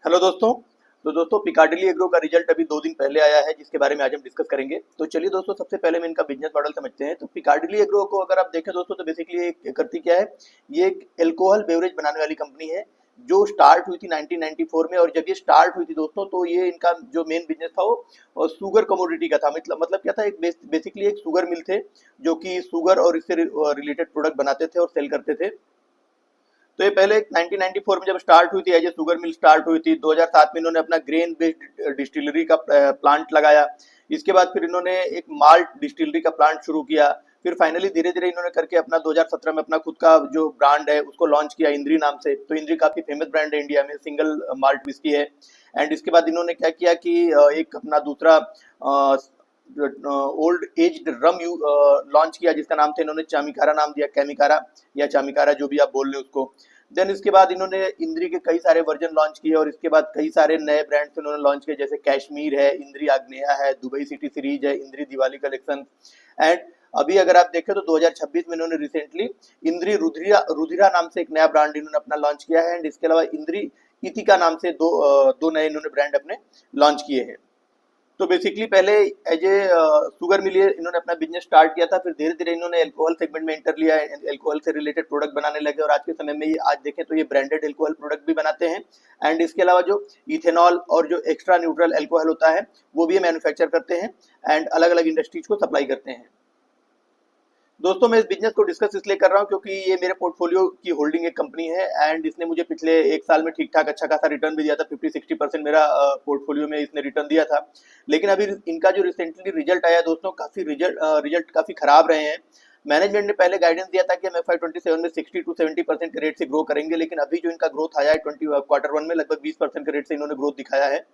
Hello दोस्तों। तो दोस्तों पिकाडिली एग्रो का रिजल्ट अभी 2 दिन पहले आया है, जिसके बारे में आज हम डिस्कस करेंगे। तो चलिए दोस्तों, सबसे पहले मैं इनका बिजनेस मॉडल समझते हैं। तो पिकाडिली एग्रो को अगर आप देखें दोस्तों, तो बेसिकली ये करती क्या है, ये एक अल्कोहल बेवरेज बनाने वाली कंपनी है जो स्टार्ट हुई थी 1994 में। और जब ये स्टार्ट हुई थी दोस्तों, तो ये इनका जो मेन बिजनेस था वो शुगर कमोडिटी का था। मतलब क्या था, एक बेसिकली एक शुगर मिल थे जो कि शुगर और इससे रिलेटेड प्रोडक्ट बनाते थे और सेल करते थे। तो ये पहले 1994 में जब स्टार्ट हुई थी, as a sugar mill start हुई थी। 2007 में इन्होंने अपना ग्रेन बेस्ड डिस्टिलरी का प्लांट लगाया। इसके बाद फिर इन्होंने एक माल्ट डिस्टिलरी का प्लांट शुरू किया। फिर फाइनली धीरे धीरे इन्होंने करके अपना 2017 में अपना खुद का जो ब्रांड है उसको लॉन्च किया इंद्री नाम से। तो इंद्री काफी फेमस ब्रांड है इंडिया में, सिंगल माल्ट विस्की है। एंड इसके बाद इन्होंने क्या किया कि एक अपना दूसरा ओल्ड एज्ड रम लॉन्च किया, जिसका नाम था इन्होंने चामिकारा नाम दिया, कैमिकारा या चामिकारा जो भी आप बोल रहे हो उसको। देन इसके बाद इन्होंने इंद्री के कई सारे वर्जन लॉन्च किए और इसके बाद कई सारे नए ब्रांड्स इन्होंने लॉन्च किए, जैसे कैश्मीर है, इंद्री आग्नेया है, दुबई सिटी सीरीज है, इंद्री दिवाली कलेक्शन। एंड अभी अगर आप देखें तो 2026 में इन्होंने रिसेंटली इंद्री रुधिरा रुधिरा नाम से एक नया ब्रांड इन्होंने अपना लॉन्च किया है। एंड इसके अलावा इंद्री इतिका नाम से दो नए इन्होंने ब्रांड अपने लॉन्च किए हैं। तो बेसिकली पहले एज ए शुगर मिल इन्होंने अपना बिजनेस स्टार्ट किया था, फिर धीरे धीरे इन्होंने अल्कोहल सेगमेंट में एंटर लिया, अल्कोहल से रिलेटेड प्रोडक्ट बनाने लगे और आज के समय में ये आज देखें तो ये ब्रांडेड अल्कोहल प्रोडक्ट भी बनाते हैं। एंड इसके अलावा जो इथेनॉल और जो एक्स्ट्रा न्यूट्रल अल्कोहल होता है वो भी मैन्युफैक्चर करते हैं एंड अलग अलग इंडस्ट्रीज को सप्लाई करते हैं। दोस्तों मैं इस बिजनेस को डिस्कस इसलिए कर रहा हूँ क्योंकि ये मेरे पोर्टफोलियो की होल्डिंग एक कंपनी है एंड इसने मुझे पिछले 1 साल में ठीक ठाक अच्छा खासा रिटर्न भी दिया था। 50-60% मेरा पोर्टफोलियो में इसने रिटर्न दिया था। लेकिन अभी इनका जो रिसेंटली रिजल्ट आया दोस्तों, काफी रिजल्ट काफी खराब रहे हैं। मैनेजमेंट ने पहले गाइडेंस दिया था कि हम FY27 में 60-70% के रेट से ग्रो करेंगे, लेकिन अभी जो इनका ग्रोथ आया है Q1 में लगभग 20% के रेट से इन्होंने ग्रोथ दिखाया है।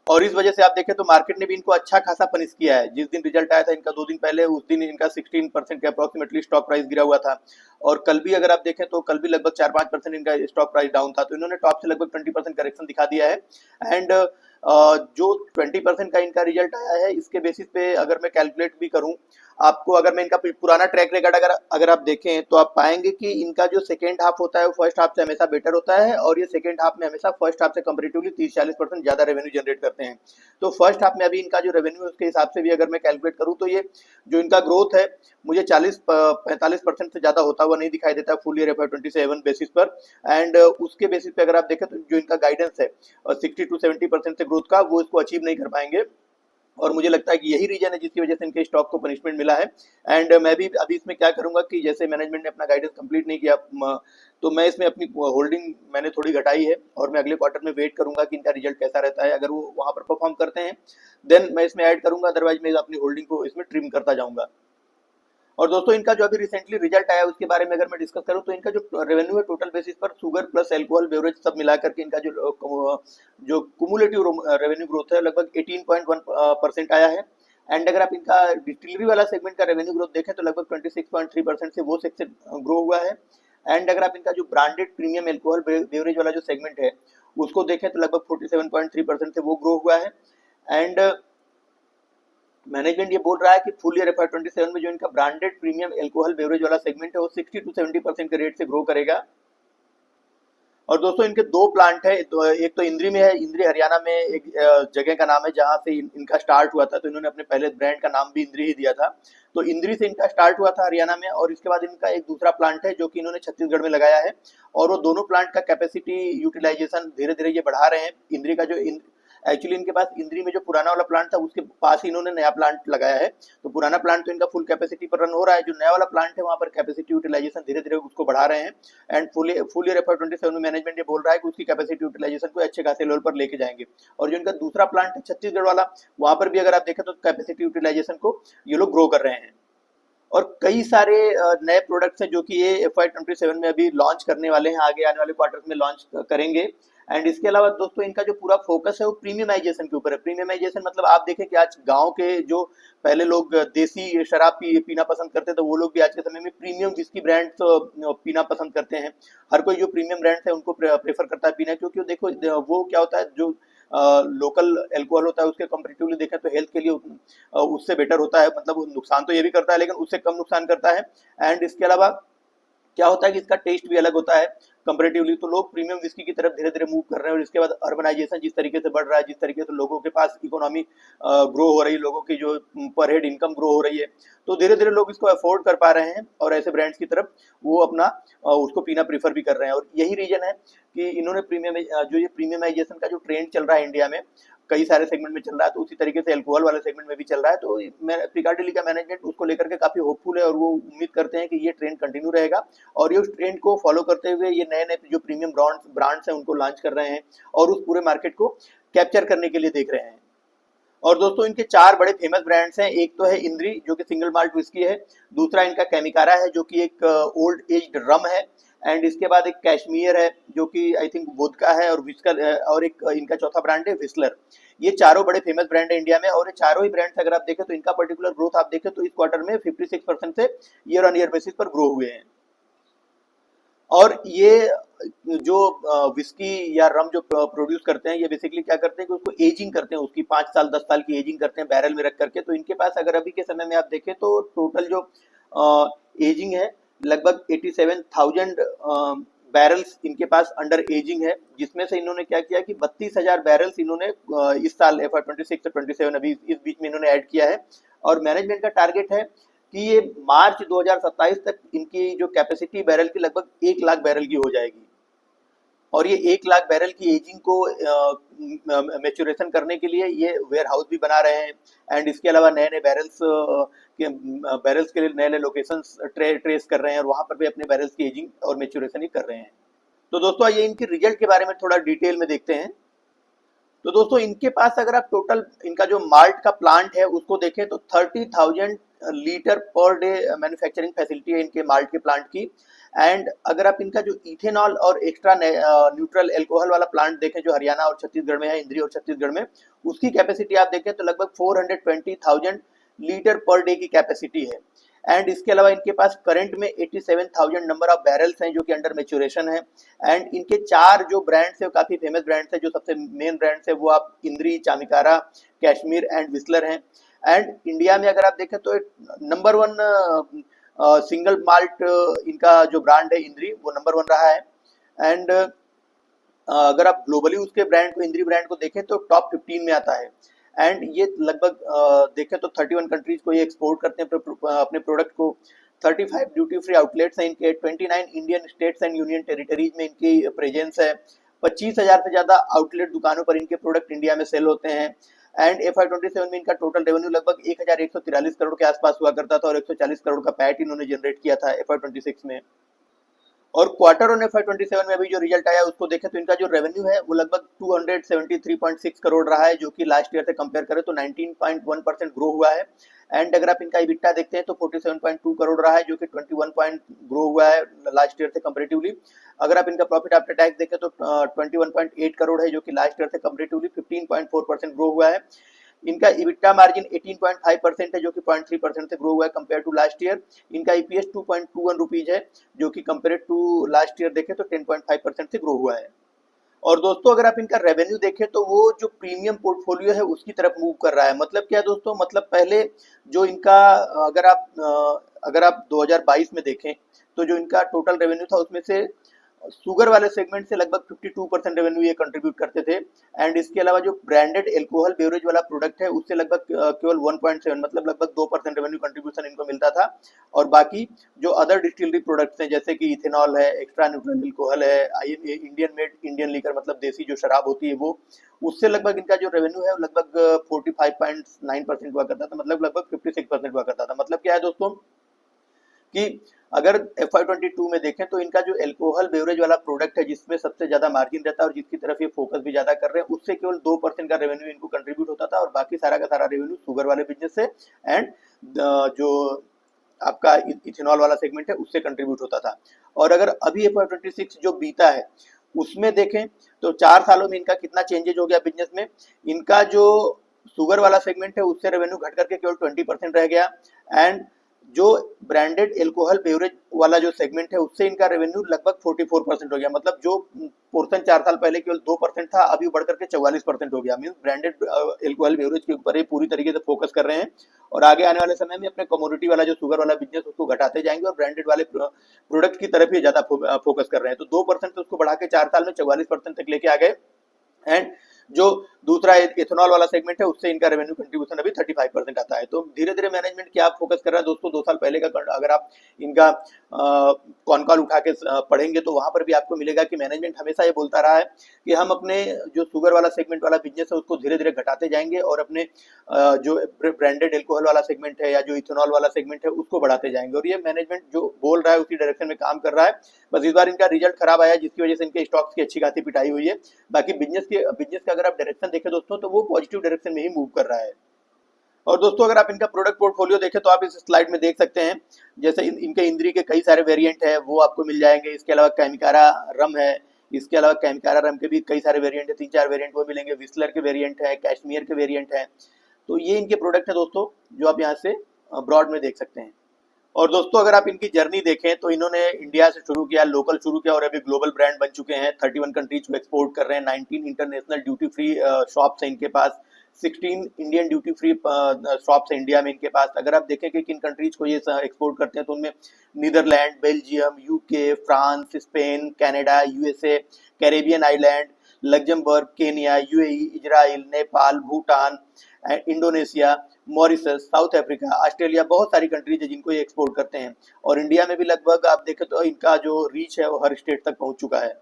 और इस वजह से आप देखें तो मार्केट ने भी इनको अच्छा खासा पनिश किया है। जिस दिन रिजल्ट आया था इनका 2 दिन पहले, उस दिन इनका 16% के अप्रोक्सीमेटली स्टॉक प्राइस गिरा हुआ था। और कल भी अगर आप देखें तो कल भी लगभग 4-5% इनका स्टॉक प्राइस डाउन था। तो इन्होंने टॉप से लगभग 20% करेक्शन दिखा दिया है। एंड जो 20% का इनका रिजल्ट आया है, इसके बेसिस पे अगर मैं कैलकुलेट भी करूं आपको, अगर मैं इनका पुराना ट्रैक रिकॉर्ड अगर आप देखें तो आप पाएंगे कि इनका जो सेकेंड हाफ होता है वो फर्स्ट हाफ से हमेशा बेटर होता है और ये सेकेंड हाफ में हमेशा फर्स्ट हाफ से कंपेरेटिवली 30-40% ज्यादा रेवेन्यू जनरेट करते हैं। तो फर्स्ट हाफ में अभी इनका जो रेवेन्यू है उसके हिसाब से भी अगर मैं कैलकुलेट करूं तो ये जो इनका ग्रोथ है मुझे 40-45% से ज्यादा होता हुआ नहीं दिखाई देता फुल ईयर FY27 बेसिस पर। एंड उसके बेसिस पे अगर आप देखें तो जो इनका गाइडेंस है 60-70% से ग्रोथ का, वो इसको अचीव नहीं कर पाएंगे। और मुझे लगता है कि यही रीजन है जिसकी वजह से इनके स्टॉक को पनिशमेंट मिला है। एंड मैं भी अभी इसमें क्या करूंगा कि जैसे मैनेजमेंट ने अपना गाइडेंस कंप्लीट नहीं किया, तो मैं इसमें अपनी होल्डिंग मैंने थोड़ी घटाई है और मैं अगले क्वार्टर में वेट करूंगा कि इनका रिजल्ट कैसा रहता है। अगर वो वहां पर परफॉर्म करते हैं देन मैं इसमें ऐड करूंगा, अदरवाइज मैं अपनी होल्डिंग को इसमें ट्रिम करता जाऊंगा। और दोस्तों इनका जो अभी रिसेंटली रिजल्ट आया उसके बारे में अगर मैं डिस्कस करूं तो इनका जो रेवेन्यू है टोटल बेसिस पर शुगर प्लस अल्कोहल बेवरेज सब मिला करके इनका जो कुमुलेटिव रेवेन्यू ग्रोथ है लगभग 18.1% आया है। एंड अगर आप इनका डिस्टिलरी वाला सेगमेंट का रेवेन्यू ग्रोथ देखें तो लगभग 26.3% से वो सेक्शन ग्रो हुआ है। एंड अगर आप इनका जो ब्रांडेड प्रीमियम अल्कोहल बेवरेज वाला जो सेगमेंट है उसको देखें तो लगभग 47.3% से वो ग्रो हुआ है। एंड मैनेजमेंट ये बोल रहा है कि फुल ईयर FY27 में जो इनका ब्रांडेड प्रीमियम अल्कोहल बेवरेज वाला सेगमेंट है वो 60-70% के रेट से ग्रो करेगा। और दोस्तों इनके 2 प्लांट है, तो एक तो इंद्री में है, इंद्री हरियाणा में एक जगह का नाम है जहां से इनका स्टार्ट हुआ था। तो इन्होंने अपने पहले ब्रांड का नाम भी इंद्री ही दिया था। तो इंद्री से इनका स्टार्ट हुआ था हरियाणा में और इसके बाद इनका एक दूसरा प्लांट है जो कि इन्होंने छत्तीसगढ़ में लगाया है। और वो दोनों प्लांट का कैपेसिटी यूटिलाइजेशन धीरे धीरे ये बढ़ा रहे हैं। इंद्री का जो एक्चुअली इनके पास इंद्री में जो पुराना वाला प्लांट था उसके पास ही इन्होंने नया प्लांट लगाया है। तो पुराना प्लांट तो इनका फुल कैपेसिटी पर रन हो रहा है, जो नया वाला प्लांट है वहां पर कैपेसिटी यूटिलाइजेशन धीरे धीरे उसको बढ़ा रहे हैं। एंड फुल ईयर FY27 में मैनेजमेंट ये बोल रहा है कि उसकी कैपेसिटी यूटिलाइजेशन को अच्छे खासे लेवल पर लेके जाएंगे। और जो इनका दूसरा प्लांट है छत्तीसगढ़ वाला, वहां पर भी अगर आप देखें तो कैपेसिटी यूटिलाइजेशन को ये लोग ग्रो कर रहे हैं। और कई सारे नए प्रोडक्ट्स हैं जो कि ये FY27 में अभी लॉन्च करने वाले हैं, आगे आने वाले क्वार्टर्स में लॉन्च करेंगे। एंड इसके अलावा दोस्तों इनका जो पूरा फोकस है वो प्रीमियमाइजेशन के ऊपर है। प्रीमियमाइजेशन मतलब आप देखें कि आज गांव के जो पहले लोग देसी शराब पीना पसंद करते थे, वो लोग भी आज के समय में प्रीमियम विस्की ब्रांड्स पीना पसंद करते हैं। हर कोई जो प्रीमियम ब्रांड्स है उनको प्रेफर करता है पीना, क्योंकि देखो वो क्या होता है, जो लोकल अल्कोहल होता है उसके कंपेरेटिवली देखें तो हेल्थ के लिए उससे बेटर होता है। मतलब नुकसान तो ये भी करता है लेकिन उससे कम नुकसान करता है। एंड इसके अलावा क्या होता है कि इसका टेस्ट भी अलग होता है। कंपेरेटिवली, तो लोग प्रीमियम विस्की की तरफ धीरे धीरे मूव कर रहे हैं। और इसके बाद अर्बनाइजेशन जिस तरीके से बढ़ रहा है, जिस तरीके से लोगों के पास इकोनॉमी ग्रो हो रही है, लोगों की जो पर हेड इनकम ग्रो हो रही है, तो धीरे धीरे लोग इसको अफोर्ड कर पा रहे हैं और ऐसे ब्रांड्स की तरफ वो अपना उसको पीना प्रीफर भी कर रहे हैं। और यही रीजन है कि इन्होंने जो ये प्रीमियमाइजेशन का जो ट्रेंड चल रहा है इंडिया में, कई सारे सेगमेंट में चल रहा है, तो उसी तरीके से अल्कोहल वाले सेगमेंट में भी चल रहा है। तो पिकार्डिली का मैनेजमेंट उसको लेकर के काफी होपफुल है और वो उम्मीद करते हैं कि ये ट्रेंड कंटिन्यू रहेगा और ये उस ट्रेंड को फॉलो करते हुए ये नए नए जो प्रीमियम ब्रांड्स हैं उनको लॉन्च कर रहे हैं और उस पूरे मार्केट को कैप्चर करने के लिए देख रहे हैं। और दोस्तों इनके 4 बड़े फेमस ब्रांड्स हैं। एक तो है इंद्री जो कि सिंगल माल्ट विस्की है, दूसरा इनका केमिकारा है जो कि एक ओल्ड एज्ड रम है, एंड इसके बाद एक कैश्मीर है जो कि आई थिंक वोदका है, और विस्कर, और एक इनका चौथा ब्रांड है विस्लर। ये चारों बड़े फेमस ब्रांड है इंडिया में, और ये चारों ही ब्रांड्स अगर आप देखें तो इनका पर्टिकुलर ग्रोथ आप देखें तो इस क्वार्टर में 56% से ईयर ऑन ईयर बेसिस पर ग्रो हुए हैं। और ये जो विस्की या रम जो प्रोड्यूस करते हैं, ये बेसिकली क्या करते हैं कि उसको एजिंग करते हैं, उसकी 5 साल 10 साल की एजिंग करते हैं बैरल में रख करके। तो इनके पास अगर अभी के समय में आप देखें तो टोटल जो एजिंग है लगभग 87,000 बैरल्स इनके पास अंडर एजिंग है, जिसमें से इन्होंने क्या किया कि 32,000 बैरल्स इन्होंने इस साल FY26 से 27 अभी इस बीच में इन्होंने ऐड किया है। और मैनेजमेंट का टारगेट है कि ये मार्च 2027 तक इनकी जो कैपेसिटी बैरल की लगभग 1 लाख बैरल की हो जाएगी। और ये 1 लाख बैरल की एजिंग को मैच्योरेशन करने के लिए ये वेयर हाउस भी बना रहे हैं, एंड इसके अलावा नए नए बैरल्स के लिए नए नए लोकेशंस ट्रेस कर रहे हैं और वहां पर भी अपने बैरल्स की एजिंग और मैच्योरेशन ही कर रहे हैं। तो दोस्तों ये इनके रिजल्ट के बारे में थोड़ा डिटेल में देखते हैं। तो दोस्तों इनके पास अगर आप टोटल इनका जो माल्ट का प्लांट है उसको देखें तो 30,000 litre per day manufacturing facility है इनके माल्ट के प्लांट की। एंड अगर आप इनका जो इथेनॉल और एक्स्ट्रा न्यूट्रल एल्कोहल वाला प्लांट देखें जो हरियाणा और छत्तीसगढ़ में है, इंद्री और छत्तीसगढ़ में, उसकी कैपेसिटी आप देखें तो लगभग 420,000 लीटर पर डे की कैपेसिटी है। एंड इसके अलावा इनके पास करंट में 87,000 नंबर ऑफ बैरल्स हैं जो कि अंडर मैच्योरेशन है। एंड इनके 4 जो ब्रांड्स है काफी फेमस ब्रांड्स है, जो सबसे मेन ब्रांड्स है वो आप इंद्री, चामिकारा, कैश्मीर एंड विस्लर हैं। एंड इंडिया में अगर आप देखें तो नंबर 1 सिंगल माल्ट इनका जो ब्रांड है इंद्री वो नंबर 1 रहा है। एंड अगर आप ग्लोबली उसके ब्रांड को, इंद्री ब्रांड को देखें तो टॉप 15 में आता है। एंड ये लगभग देखें तो 31 कंट्रीज को ये एक्सपोर्ट करते हैं अपने प्रोडक्ट को। 35 ड्यूटी फ्री आउटलेट्स हैं इनके, 29 Indian states and union territories में इनकी प्रेजेंस है, 25,000 से ज्यादा आउटलेट दुकानों पर इनके प्रोडक्ट इंडिया में सेल होते हैं। एंड FY27 में इनका टोटल रेवेन्यू लगभग 1143 करोड़ के आसपास हुआ करता था और 140 करोड़ का पैट इन्होंने जनरेट किया था FY26 में। और क्वार्टर ऑन FY27 में अभी जो रिजल्ट आया उसको देखें तो इनका जो रेवेन्यू है वो लगभग 273.6 करोड़ रहा है, जो कि लास्ट ईयर से कंपेयर करें तो 19.1% ग्रो हुआ है। एंड अगर आप इनका इबिट्टा देखते हैं तो 47.2 करोड़ रहा है, जो कि 21 पॉइंट ग्रो हुआ है लास्ट ईयर से कंपेरेटिवली। अगर आप इनका प्रॉफिट आफ्टर टैक्स देखें तो 21.8 करोड़ है, जो कि लास्ट ईयर से कंपेरेटिवली 15.4% ग्रो हुआ है। इनका इबिट्टा मार्जिन 18.5% है, जो कि 0.3% से ग्रो हुआ है कंपेयर टू लास्ट ईयर। इनका EPS 2.21 रुपीज है, जो कि कंपेयर टू लास्ट ईयर देखें तो 10.5% से ग्रो हुआ है। और दोस्तों अगर आप इनका रेवेन्यू देखें तो वो जो प्रीमियम पोर्टफोलियो है उसकी तरफ मूव कर रहा है। मतलब क्या दोस्तों, मतलब पहले जो इनका अगर आप 2022 में देखें तो जो इनका टोटल रेवेन्यू था उसमें से शुगर वाले सेगमेंट से लगभग 52% रेवेन्यू ये कंट्रीब्यूट करते थे। एंड इसके अलावा जो ब्रांडेड एल्कोहल बेवरेज वाला प्रोडक्ट है उससे लगभग केवल 1.7 मतलब लगभग 2% रेवेन्यू कंट्रीब्यूशन इनको मिलता था। और बाकी जो अदर डिस्टिलरी प्रोडक्ट्स हैं जैसे कि इथेनॉल है, एक्स्ट्रा न्यूट्रल एल्कोहल है, इंडियन मेड इंडियन लीकर मतलब देसी जो शराब होती है वो, उससे लगभग इनका जो रेवेन्यू है लगभग 45.9% हुआ करता था, मतलब लगभग 56% हुआ करता था। मतलब क्या है दोस्तों कि अगर FY22 में देखें तो इनका जो एल्कोहल बेवरेज वाला प्रोडक्ट है जिसमें सबसे ज्यादा मार्जिन रहता है और जिसकी तरफ ये फोकस भी ज्यादा कर रहे हैं, उससे केवल 2% का रेवेन्यू इनको कंट्रीब्यूट होता था और बाकी सारा का सारा रेवेन्यू शुगर वाले बिजनेस से एंड जो आपका इथेनॉल वाला सेगमेंट है उससे कंट्रीब्यूट होता था। और अगर अभी FY26 जो बीता है उसमें देखें तो 4 सालों में इनका कितना चेंजेज हो गया बिजनेस में। इनका जो शुगर वाला सेगमेंट है उससे रेवेन्यू घट करके केवल 20% रह गया। एंड जो ब्रांडेड एल्कोहल बेवरेज वाला जो सेगमेंट है उससे इनका रेवेन्यू लगभग 44% हो गया। मतलब जो पोर्शन 4 साल पहले केवल 2% था, अभी बढ़ करके 44% हो गया। मीन्स ब्रांडेड एल्कोहल बेवरेज के ऊपर ये पूरी तरीके से फोकस कर रहे हैं और आगे आने वाले समय में अपने कमोडिटी वाला जो शुगर वाला बिजनेस उसको घटाते जाएंगे और ब्रांडेड वाले प्रोडक्ट की तरफ ही ज्यादा फोकस कर रहे हैं। तो 2% से उसको बढ़ा के 4 साल में 44% तक लेके आ गए। एंड जो दूसरा इथेनॉल वाला सेगमेंट है उससे इनका रेवेन्यू कंट्रीब्यूशन अभी 35% आता है। तो धीरे धीरे मैनेजमेंट क्या फोकस कर रहा है दोस्तों, 2 साल पहले का अगर आप इनका कॉन कॉल उठा के पढ़ेंगे तो वहां पर भी आपको मिलेगा कि मैनेजमेंट हमेशा ये बोलता रहा है कि हम अपने जो शुगर वाला सेगमेंट वाला बिजनेस है उसको धीरे धीरे घटाते जाएंगे और अपने जो ब्रांडेड एल्कोहल वाला सेगमेंट है या जो इथेनॉल वाला सेगमेंट है उसको बढ़ाते जाएंगे। और ये मैनेजमेंट जो बोल रहा है उसी डायरेक्शन में काम कर रहा है। बस इस बार इनका रिजल्ट खराब आया जिसकी वजह से इनके स्टॉक्स की अच्छी खासी पिटाई हुई है। बाकी बिजनेस का अगर आप डायरेक्शन देखें दोस्तों तो वो पॉजिटिव डायरेक्शन में ही मूव कर रहा है। और दोस्तों अगर आप इनका प्रोडक्ट पोर्टफोलियो देखें तो आप इस स्लाइड में देख सकते हैं, जैसे इनके इंद्री के कई सारे वेरिएंट है वो आपको मिल जाएंगे। इसके अलावा कैमिकारा रम है, इसके अलावा कैमिकारा रम के भी कई सारे वेरिएंट है, 3-4 वेरिएंट वो मिलेंगे। विस्लर के वेरिएंट है, कैश्मीर के वेरिएंट है। तो ये इनके प्रोडक्ट है दोस्तों जो आप यहाँ से ब्रॉड में देख सकते हैं। और दोस्तों अगर आप इनकी जर्नी देखें तो इन्होंने इंडिया से शुरू किया, लोकल शुरू किया और अभी ग्लोबल ब्रांड बन चुके हैं। 31 कंट्रीज को एक्सपोर्ट कर रहे हैं। 19 इंटरनेशनल ड्यूटी फ्री शॉप्स हैं इनके पास। 16 इंडियन ड्यूटी फ्री शॉप्स हैं इंडिया में इनके पास। अगर आप देखें कि किन कंट्रीज को ये एक्सपोर्ट करते हैं तो उनमें Netherland, Belgium, UK, France, Spain, Canada, USA, Caribbean island, Luxembourg, Kenya, UAE, Israel, Nepal, Bhutan, Indonesia, Mauritius, South Africa, Australia, बहुत सारी कंट्रीज है जिनको ये एक्सपोर्ट करते हैं। और इंडिया में भी लगभग आप देखें तो इनका जो रीच है वो हर स्टेट तक पहुंच चुका है।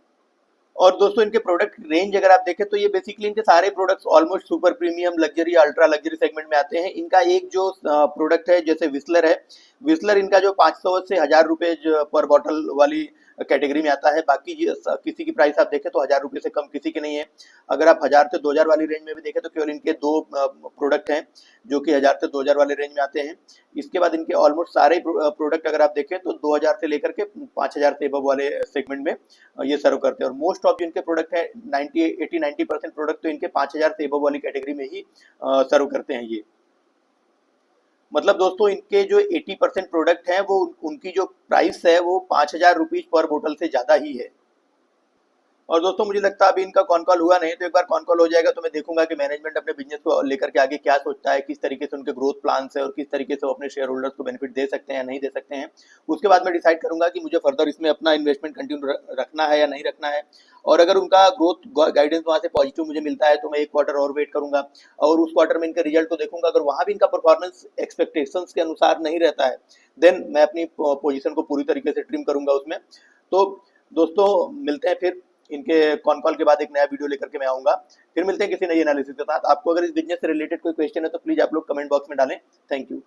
और दोस्तों इनके प्रोडक्ट रेंज अगर आप देखें तो ये बेसिकली इनके सारे products almost super premium, luxury, ultra luxury segment में आते हैं। इनका एक जो प्रोडक्ट है जैसे विस्लर है, विस्लर इनका जो 500 से 1000 रुपए पर बॉटल वाली कैटेगरी में आता है। बाकी किसी की प्राइस आप देखें तो 1000 रुपए से कम किसी की नहीं है। अगर आप 1000 से 2000 वाली रेंज में भी देखें तो केवल इनके 2 प्रोडक्ट हैं जो कि 1000 से 2000 वाले रेंज में आते हैं। इसके बाद इनके ऑलमोस्ट सारे प्रोडक्ट अगर आप देखें तो 2000 से लेकर के 5000 से अबव वाले सेगमेंट में ये सर्व करते हैं। और मोस्ट ऑफ जो इनके प्रोडक्ट है 90% प्रोडक्ट तो इनके 5000 से अबव वाली कैटेगरी में ही सर्व करते हैं ये। मतलब दोस्तों इनके जो 80% प्रोडक्ट हैं वो उनकी जो प्राइस है वो 5000 रुपीज पर बोतल से ज्यादा ही है। और दोस्तों मुझे लगता है अभी इनका कॉन कॉल हुआ नहीं, तो एक बार कॉन कॉल हो जाएगा तो मैं देखूंगा कि मैनेजमेंट अपने बिजनेस को लेकर के आगे क्या सोचता है, किस तरीके से उनके ग्रोथ प्लान्स है और किस तरीके से वो अपने शेयर होल्डर्स को बेनिफिट दे सकते हैं या नहीं दे सकते हैं। उसके बाद मैं डिसाइड करूंगा कि मुझे फर्दर इसमें अपना इन्वेस्टमेंट कंटिन्यू रखना है या नहीं रखना है। और अगर उनका ग्रोथ गाइडेंस वहाँ से पॉजिटिव मुझे मिलता है तो मैं 1 क्वार्टर और वेट करूंगा और उस क्वार्टर में इनके रिजल्ट को देखूंगा। अगर वहाँ भी इनका परफॉर्मेंस एक्सपेक्टेशंस के अनुसार नहीं रहता है देन मैं अपनी पोजीशन को पूरी तरीके से ट्रिम करूंगा उसमें। तो दोस्तों मिलते हैं फिर इनके कॉन कॉल के बाद एक नया वीडियो लेकर के मैं आऊंगा। फिर मिलते हैं किसी नई एनालिसिस के साथ। आपको अगर इस बिजनेस से रिलेटेड कोई क्वेश्चन है तो प्लीज आप लोग कमेंट बॉक्स में डालें। Thank you.